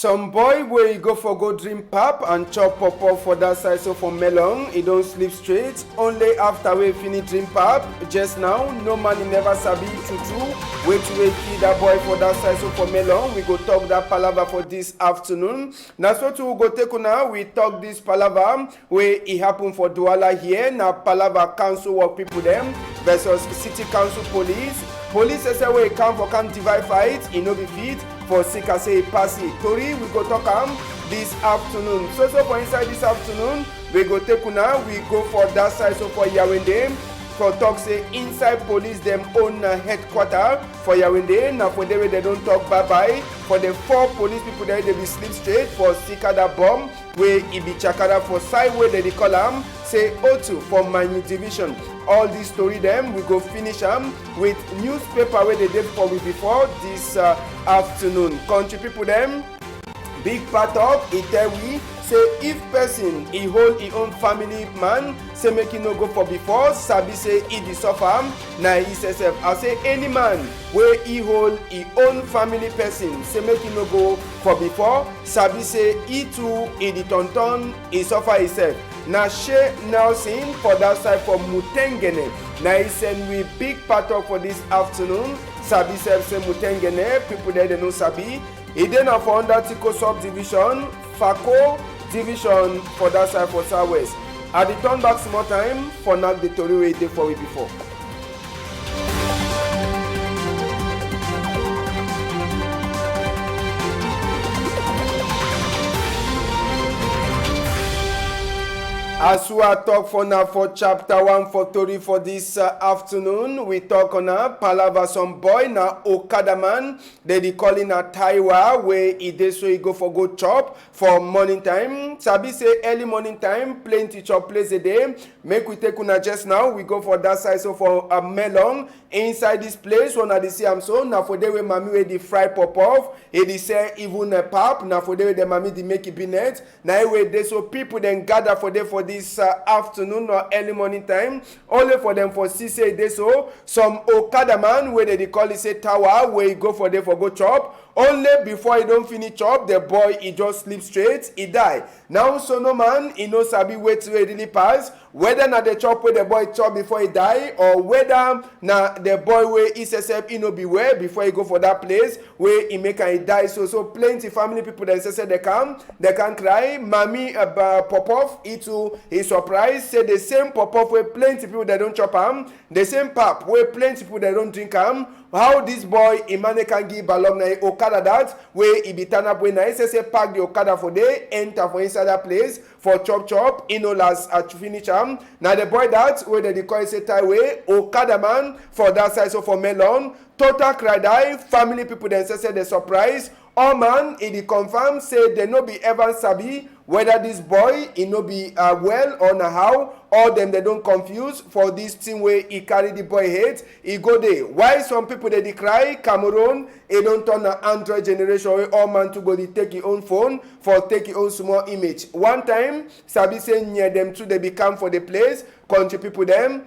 Some boy where you go for go drink pap and chop pawpaw for that side so for melon, he don't sleep straight. Only after we finish drink pap, just now, no man he never sabi true. Wait to wait kill that boy for that side so for melon. We go talk that palaver for this afternoon. Now so to go take now, we talk this palaver where it happen for Douala here. Now palaver council work people them versus city council police. Police say we come for can't divide fight, it no be fit. For sick as say pass it. Tori, we go talk this afternoon. So for inside this afternoon, we go take una, we go for that side so for Yawende. For talk say inside police them own headquarter for Yawende. Now for them they don't talk bye-bye. For the 4 police people there they be sleep straight for Sikada bomb where it be Chakada for side where they call them say O2 for Manu division. All this story them we go finish them with newspaper where they did for we before this afternoon. Country people them big part of it tell we say if person he hold his own family man say make him no go for before sabi say he dey suffer na he say self I say any man where he hold his own family person say make him no go for before sabi say he too he dey turn he suffer himself. Na Shea Nelson for that side for Mutengene. Now he send we big part of for this afternoon. Sabi self say Mutengene, people there they know Sabi. He then for under Tiko subdivision, Fako division for that side for Southwest. At the turn back small time for now the Tori way they for we before. As we talk for now for chapter 1 for Tori for this afternoon, we talk on a palaver some boy na Okada man. They calling a Taiwa where he dey so he go for go chop for morning time. Sabi say early morning time, plenty chop place a day. Make we take una just now. We go for that side so for a melon inside this place. One of the see am so now for day where mommy wey dey fry pop off. He dey say even a pap. Now for day where the mommy dey make it be net. Now where they so people then gather for day for this afternoon or early morning time, only for them for see say they so some Okada man where they call it say tower where he go for them for go chop. Only before he don't finish chop, the boy he just sleep straight, he die. Now so no man he no sabi wait till he really pass. Whether na the chop where the boy chop before he die, or whether na the boy where he says he no beware before he go for that place where he make and he die. So plenty family people that say they can cry. Mommy pop off, he too he surprised. Say the same pop off where plenty people that don't chop the same pap where plenty people that don't drink how this boy Imane can give along na Okada that where he be turn up when I say pack the Okada for day enter for inside that place for chop in no last at finish now the boy that where they call say Taiway Okada man for that side so for melon total cry die family people then say they surprise all man he dey confirm say they no be ever sabi whether this boy he no be well or na how all them they don't confuse for this thing where he carry the boy head he go there. Why some people they cry Cameroon he don't turn an Android generation where all man to go they take his own phone for take his own small image. One time sabi say near them too they become for the place country people them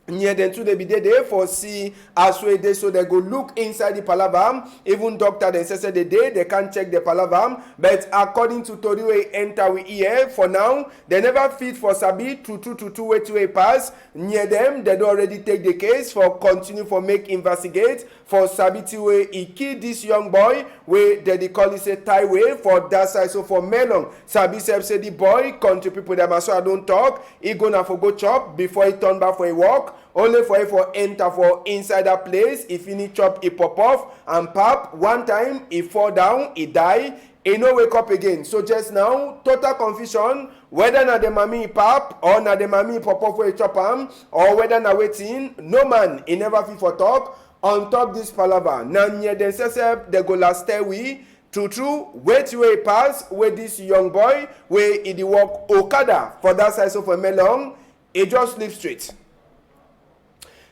near them too they be there for see as way they so they go look inside the palaver. Even doctor they say they can't check the palaver, but according to Tori way enter we here for now they never fit for sabi to way to a pass near them they don't already take the case for continue for make investigate for sabi to way he kill this young boy where they call it say Taiway for that side so for melon sabi say the boy country people them so I don't talk he gonna for go chop before he turn back for a walk. Only for him for enter for inside that place. If he chop, he pop off and pop. One time, he fall down, he die. He no wake up again. So just now, total confusion. Whether na the mommy pop or na the mommy pop off where he chop him, or whether na waiting, no man, he never fit for talk. On top this palaver. Now near them say they go last stay we. True, wait till he pass where this young boy where he walk Okada for that side so for melon, he just sleep straight.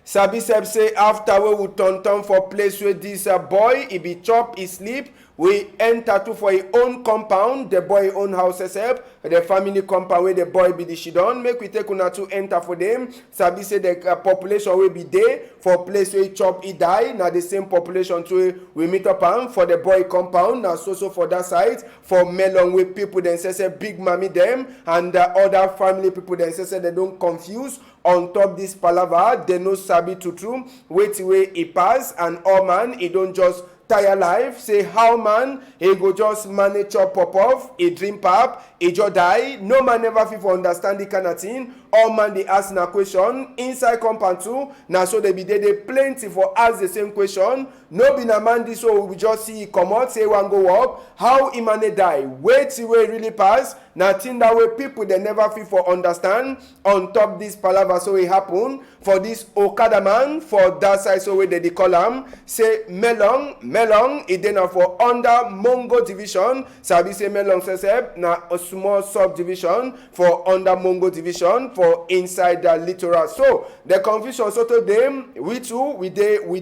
Sabi say after we turn for place where this boy he be chop he sleep we enter to for his own compound, the boy own house herself, the family compound where the boy be the shidon. Make we take una to enter for them. Sabi say the population will be there for place where he chop, he die. Now the same population to we meet up am for the boy compound. Now so for that side for melon with people then say big mommy them and other family people then say they don't confuse on top this palaver. They no sabi to true. Wait way he pass and all man he don't just tire life, say how man, he go just manage chop pop off, he dream pap, he just die. No man never fit for understand the kind of thing. All man they ask na question inside compound too. Now so they be there, they plenty for ask the same question. No be na man this so we just see come out, say one go up. How he man die? Wait till we really pass. Nothing that way people they never fit for understand. On top this palaver so it happen for this Okada man for that side so where they call him say Melong it then for under Mongo division. Sabi say Melong says na a small subdivision for under Mongo division for inside the littoral. So the confusion so to them we too we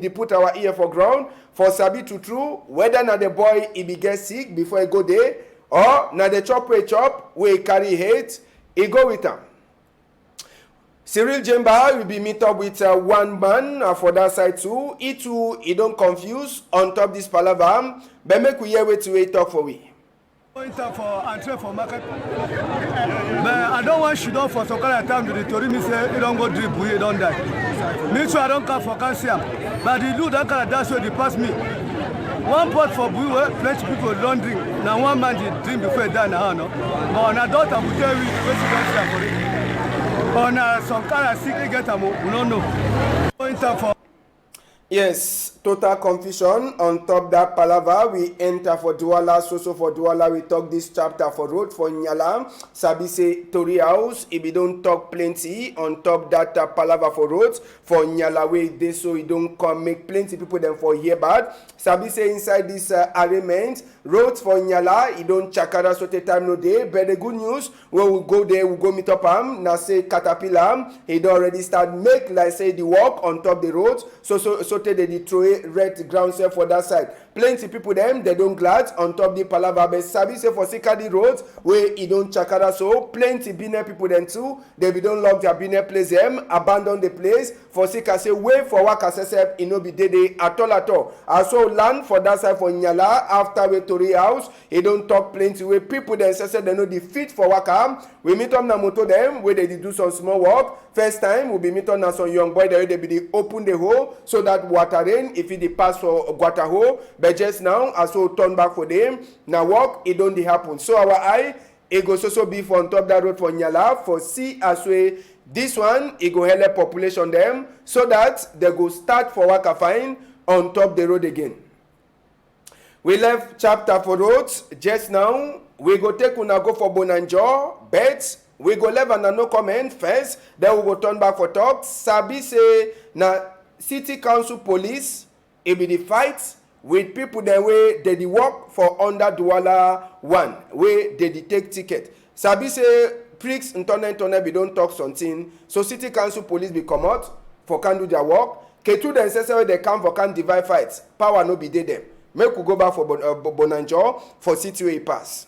put our ear for ground for sabi to true whether na the boy he be get sick before he go there or na the chop we carry hate he go with him. Cyril Jemba will be meet up with one man for that side too. He don't confuse on top this palaver. But make we hear wait to talk for we. Going for entry for market. But I don't want shoot down for some kind of time to the Tori me say you don't go drip, you don't die. Me too I don't come for calcium. But the do that kind of that's where they pass me. One pot for blue, plenty people don't drink. Now one man did drink before he die now, no. But on a daughter will tell you where she don't for it. On some kind of secret get them, we don't know. Going for. Yes, total confusion on top that palaver. We enter for Douala, so for Douala we talk this chapter for road for Nyala. Sabi say Tori house, if we don't talk plenty on top that palaver for roads for Nyala way they so we don't come make plenty people them for here bad. Sabi say inside this arrangement roads for Nyala, he don't chakara so time no day. But the good news when we go there we go meet up him. Now say Caterpillar, he don't already start make like say the work on top the roads. So they throw red ground self for that side. Plenty people them they don't glad on top the palaver. But sabi say for Sikadi roads where he don't chakara so plenty bine people them too. They be don't lock their bine place them, abandon the place. For Sika say wait for waka sesep it no be day at all. Also land for that side for Nyala after we Tori house. He don't talk plenty way people them say they know the fit for waka. We meet on na moto them where they do some small work. First time we be meet on na some young boy they be open the hole so that water rain if it pass for water hole. But just now as we turn back for them now work it don't happen. So our eye it goes also be for on top that road for Nyala for see as we this one it go help population them so that they go start for waka fine on top the road again. We left chapter for roads just now. We go take una go for Bonanjo bet. We go leave and no comment first. Then we go turn back for talk. Sabi say na city council police it be the fight with people that way they the work for under Douala 1 where they take ticket. Sabi say pricks internet be don't talk something. So city council police be come out for can do their work. K2 then say they come for can divide fights. Power no be dey them. Make we go back for Bonanjo for city way pass.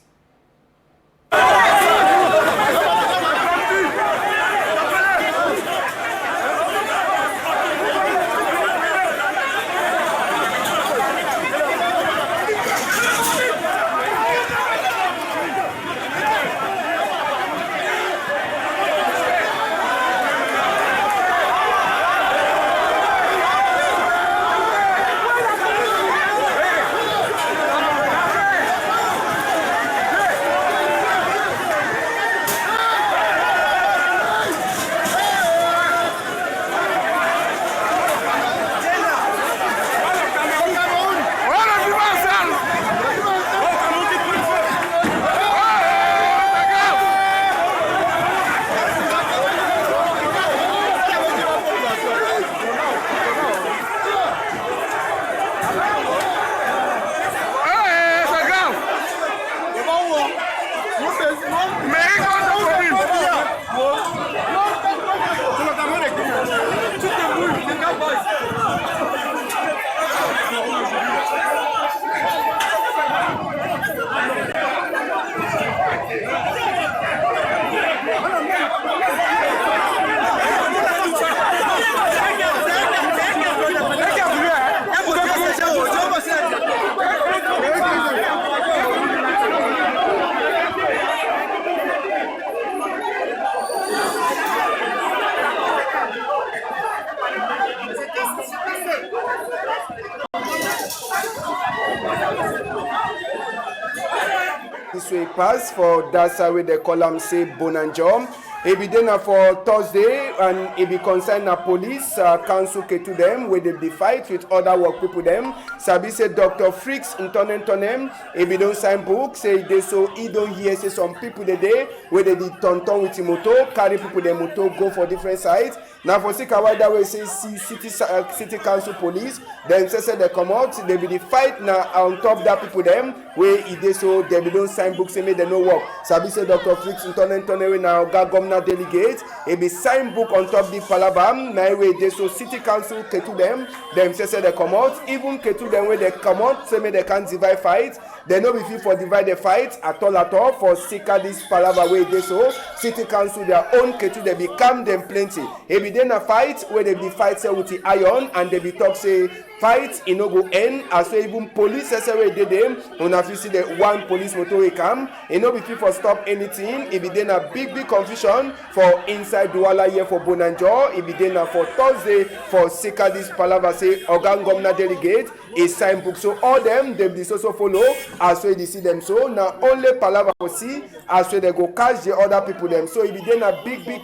so he pass for that side where they call him say Bonanjom. He be there for Thursday and he be concerned na police council to them where they be fight with other work people them. Sabi say Dr. Freaks in Tonem. He be don't sign book say they so he don't hear say some people the day where they did turn with the motor carry people the motor go for different sides. Now for Sikawa that way say city council police then say they come out they be the fight now on top that people them where he dey so they be don't sign book say make they no work. Sabi say Dr. Freaks in Tonem now governor delegate e be sign book on top the palabam na way dey so city council ketu them say they come out even ketu them where they come out say make they can't divide fight they no be fit for divide the fight at all for sika this palava way dey so city council their own ketu they become them plenty e be then a fight where they be fight say with the iron and they be talk say fight e no go end as well even police wey dey dem una fit see the one police motor wey come e no be fit for stop anything e be then a big confusion for inside Douala here for Bonanjo e be then for Thursday for sika this palava say oga governor delegate a sign book so all them dey so follow as well they see them so na only palava for see as well they go catch the other people them so e be then a big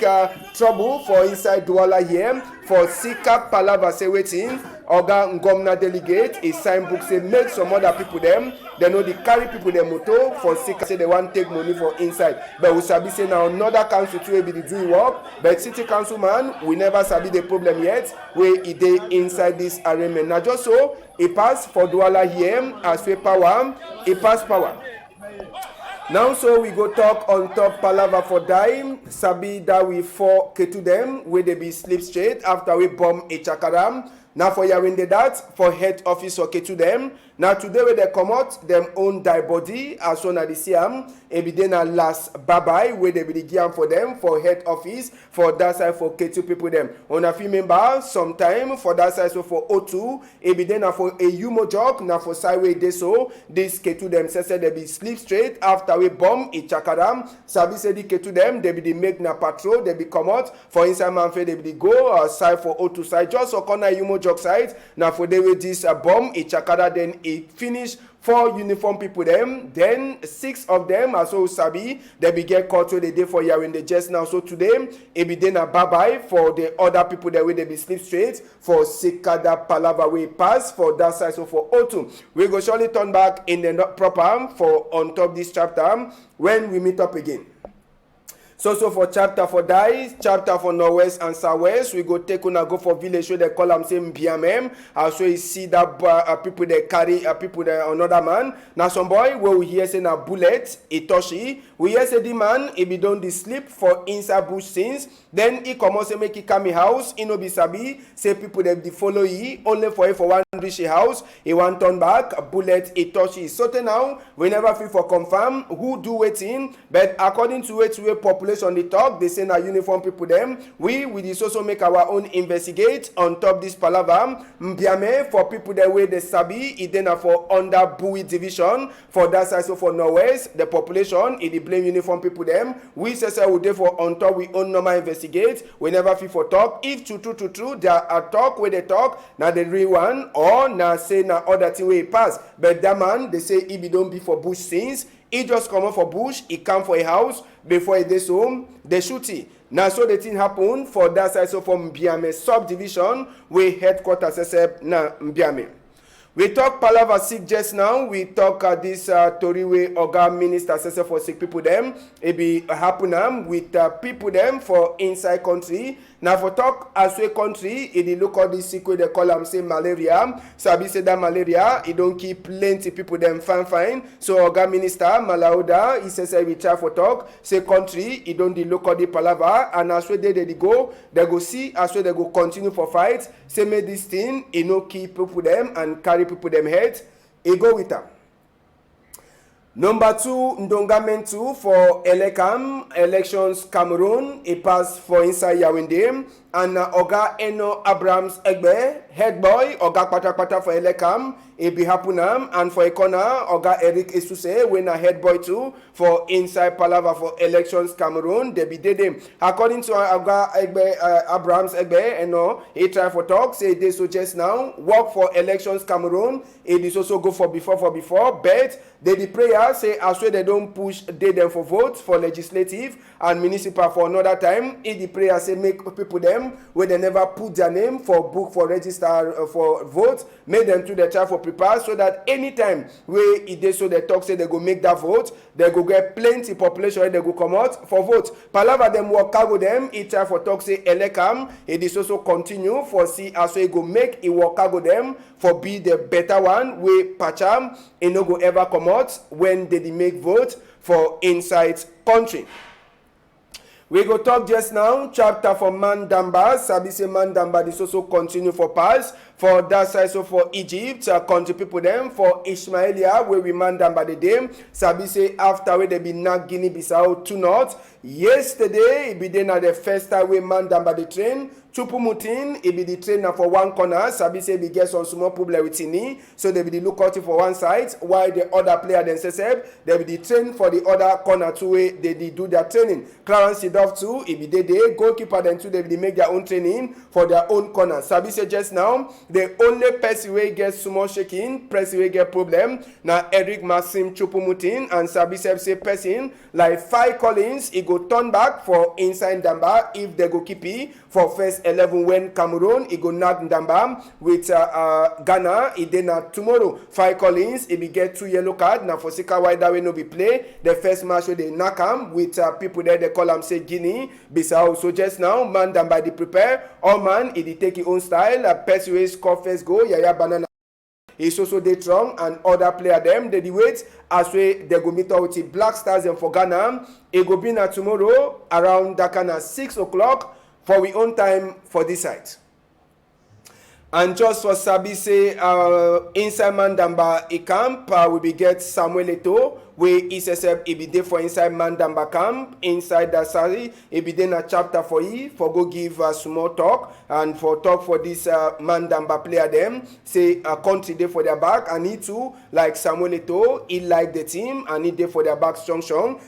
trouble for inside Douala here for sika palava say wetin oga governor delegate a sign book say make some other people them they know they carry people their motor for sika say they want take money for inside but we sabi say now another council too be the doing work but city council man we never sabi the problem yet where e dey inside this arraignment na just so e pass for Douala here as we power e pass power. Now so we go talk on top palava for dime sabi that we for ketu them where they be sleep straight after we bomb a chakaram. Now for Yawinde that for head office for ketu them. Now today when they come out them own die body as soon as they see them e be then a last bye where they be the give for them for head office for that side for ketu people them. On a few member sometime for that side so for O2 e be then for a humo jog now for side way they so this ketu them say they be sleep straight after we bomb a chakaram sabi say the ketu them they be the make na patrol they be come out for inside Manfred they be the go side for O2 side just so corner humo jog side now for they with this bomb a chakara then e finish 4 uniform people them then 6 of them as well sabi they be get caught where they dey for Yawinde just now so today it be then a bye for the other people that way they be sleep straight for Sikada Palava way pass for that side so for O2 we go surely turn back in the proper for on top this chapter when we meet up again. So for chapter for dice, chapter for northwest and southwest, we go take una go for village where they call them say Mbiamem. Also you see that people they carry people there another man. Now some boy where we hear say na bullet, Itoshi. We hear say the man he be done the sleep for inside bush since. Then he come out say make he come in house. He no be sabi say people they follow he only for one reach a house. He want turn back bullet Itoshi. So now we never feel for confirm who do waiting, but according to it we population on the top they say na uniform people them we this also make our own investigate on top this palava Mbiame for people that way they sabi it then for under Bui division for that side so for northwest the population it the blame uniform people them we say we dey for on top we own normal investigate we never feel for talk if true there are talk where they talk now the real one or now say na other thing way pass but that man they say he be don't be for bush since he just come up for bush he come for a house before he goes home they shoot him. Now so the thing happen for that side so for Mbiame subdivision where headquarters except na Mbiame. We talk Palava sick just now. We talk this Toriwe Oga Minister Sese for sick people them. It be happen with people them for inside country. Now for talk as we country, it look at this sick way they call them say malaria. Sabi say that malaria, it don't keep plenty people them fine. So Oga Minister Malauda, he says we try for talk. Say country, it don't look at the Palava and as we they go see as we they go continue for fight. Say make this thing, it no keep people them and carry people them head, he go with them. Number 2, Ndongamentu for Elekam, elections Cameroon, he pass for inside Yawinde. and Oga Eno Abrams Egbe, head boy, Oga Pata for Elekam, Ebi Hapunam, and for Ekona, Oga Eric Esuse, when a head boy too, for Inside Palava for Elections Cameroon, they be dead. According to Oga Egbe, Abrams Egbe, Eno, he try for talk, say they so just now, work for Elections Cameroon, it is also go for before, but they the prayer say as well they don't push they them for vote for legislative and municipal for another time. If the prayer say make people them where they never put their name for book for register for vote, make them to the try for prepare so that anytime where it they so they talk say they go make that vote, they go get plenty population they go come out for vote. Palava them work cargo them, it try for talk say Elekam, it is also continue for see as well go make it work cargo them for be the better one way Pacham it no go ever come out when they make vote for inside country. We go talk just now, chapter for Mandamba. Sabi say Mandamba this also continue for pass. For that side, so for Egypt, country people them. For Ishmaelia, where we Mandamba the day. Sabi say after where they be not Guinea-Bissau to north. Yesterday, it be then at the first time we Mandamba the train. Chupumutin, it be the train now for one corner. Sabi say we get some small problem with Tini. So they be the lookout for one side. While the other player then says they be the train for the other corner two way they do their training. Clarence Sidov too, it be the goalkeeper then too they be make their own training for their own corner. Sabi say just now, the only person wey get small shaking, person wey get problem, now Eric Maxim Chupumutin and Sabi say person like 5 Collins, he go turn back for inside Ndamba if they go keep it for first 11 when Cameroon, he go knock Ndamba with Ghana, he then tomorrow 5 Collins, he be get 2 yellow card, now for Sika wide that way no be play, the first match where they knock him with people there, they call him say Guinea, Bissau. So just now, man Ndamba they prepare, all man, he take his own style, person wey score first goal, Yaya Banana. He's also they strong and other player them they the wait as we they go meet out with the Black Stars and for Ghana. It go be now tomorrow around Dakar 6 o'clock for we own time for this site. And just for Sabi say inside Mandamba a camp we be get Samuel Eto'o where ESSF it be there for inside Mandamba camp inside that Sari it be there a chapter for for go give a small talk and for talk for this Mandamba player them say a country there for their back and he too like Samuel Eto'o he like the team and he there for their back strong.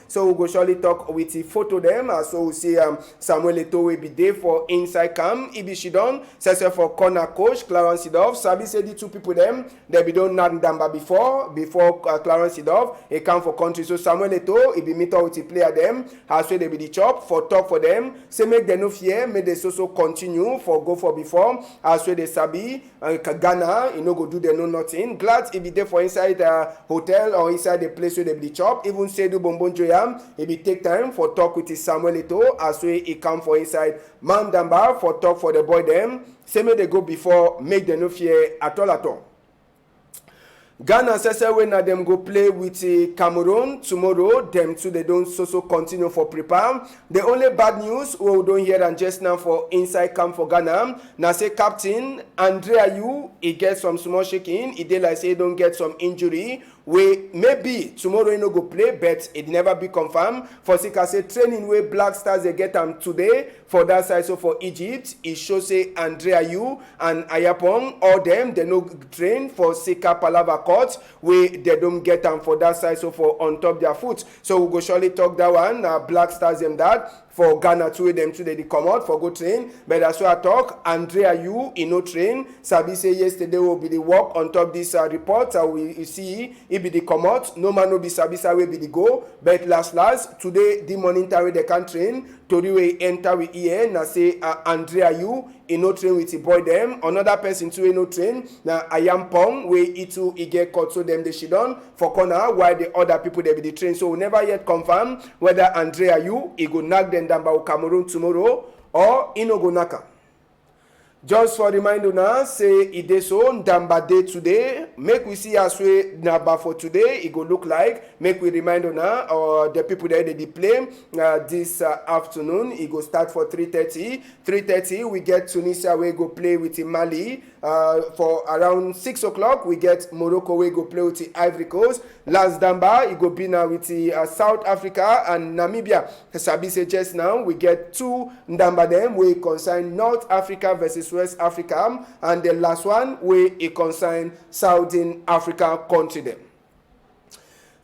So we go surely talk with the photo them so we see Samuel Eto'o will be there for inside camp Ibi Shidon say for corner coach Clarence Sidov. Sabi say the 2 people them they be done Ndamba before Clarence Sidov he come for country. So Samuel Eto'o he be meet up with the player them as well they be the chop for talk for them say make them no fear make they so continue for go for before as well they Sabi Ghana you know go do they know nothing glad he be there for inside hotel or inside the place where they be the chop even say do Bonbon Joyam he be take time for talk with his Samuel Eto'o as well he come for inside Mandamba for talk for the boy them say make they go before make them no fear at all. Ghana says when them go play with Cameroon tomorrow, them too they don't so continue for prepare. The only bad news we don't hear and just now for inside camp for Ghana. Now say captain Andrea Yu he get some small shaking. He did like say he don't get some injury. We maybe tomorrow he no go play, but it never be confirmed. For Sika say training where Black Stars they get them today for that side. So for Egypt, it shows say Andrea Yu and Ayapong all them they no train for Sika Palava court where they don't get them for that side. So for on top their foot. So we go surely talk that one. Black Stars them that. For Ghana to them today they come out for go train. But that's why I talk. Andrea Yu in no train. Sabi say yesterday will be the work on top this report. We see it be the come out. No man will be Sabi say will be the go. But last today the morning time they can train. Tori we enter with EN. Now say Andrea Yu in no train with the boy them. Another person too in no train. Now Ayampong where it too he get caught so them they shidon for corner while the other people they be the train. So we never yet confirm whether Andrea Yu he go knock them Ndamba Cameroon tomorrow or Inogonaka. Just for reminder now, say it is so Ndamba day today. Make we see as we Namba for today. It go look like. Make we remind now, or the people that they play this afternoon. It go start for 3:30. 3:30 we get Tunisia we go play with Mali. For around 6 o'clock we get Morocco we go play with the Ivory Coast. Last Damba it go be now with the South Africa and Namibia. Sabi say just now we get two Ndamba them we consign North Africa versus West Africa, and the last one we consign Southern Africa country them.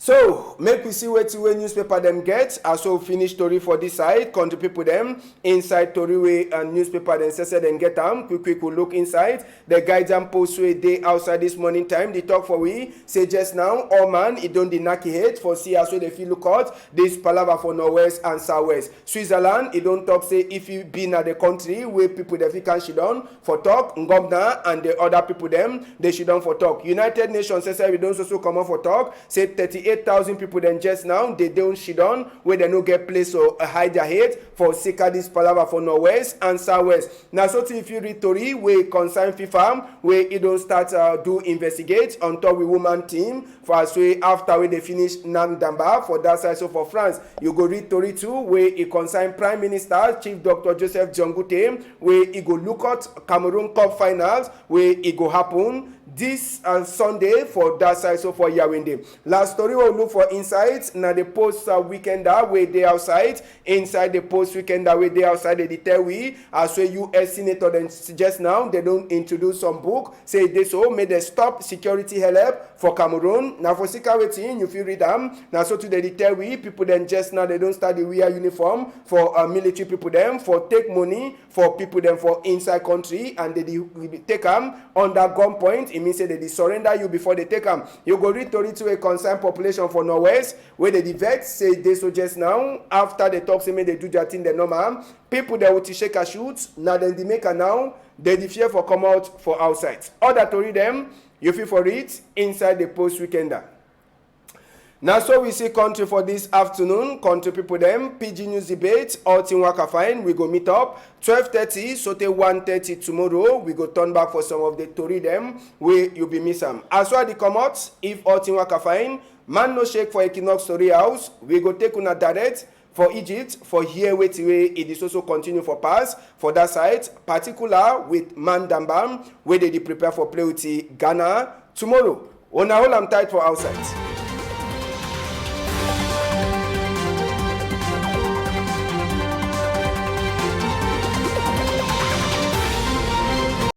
So, make we see what newspaper them get. Also finish story for this side. Country people them inside story way and newspaper then say them get them. Quick we look inside. The guidance post way day outside this morning time. They talk for we say just now. Oh man, it don't deny hate for see as well they feel look out. This palaver for Northwest and Southwest. Switzerland, it don't talk say if you been at the country where people they can shit down for talk. Ngobna and the other people them they shit down for talk. United Nations say we don't also come on for talk. Say 38,000 people then just now they don't shit on where they no get place or hide their head for sake this palaver for Northwest and Southwest. Now so if you read Tory we concern FIFA where it don't start do investigate on top with woman team for as way after when they finish Namdamba for that side. So for France you go read Tory too where it concern Prime Minister Chief Dr. Joseph Jongute where it go look at Cameroon Cup finals where it go happen this Sunday for that side. So for Yaoundé. Last story we'll look for insights now the post weekender where they outside inside the post weekender where they outside they tell we as well US Senator then just now they don't introduce some book say this so may they stop security help for Cameroon. Now for security if you read them now so today they tell we people then just now they don't start the wear uniform for military people them for take money for people them for inside country and they take them under gunpoint. It means say they surrender you before they take them. You go read Tory to a concerned population for Northwest where they vet say they so just now after they talk say me they do their thing the normal people that will shake a shoot now then they make a now they fear for come out for outside. Other to read them you feel for it inside the post weekender. Now so we see country for this afternoon. Country people them PG News debate all team waka fine. We go meet up 12:30 so till 1:30 tomorrow. We go turn back for some of the Tory them where you be miss them. As well the come out if all team waka fine. Man no shake for Equinox Story House. We go take una direct for Egypt for here wait way it is also continue for pass for that side particular with Mandambam where they prepare for play with Ghana tomorrow. On a whole I'm tight for outside.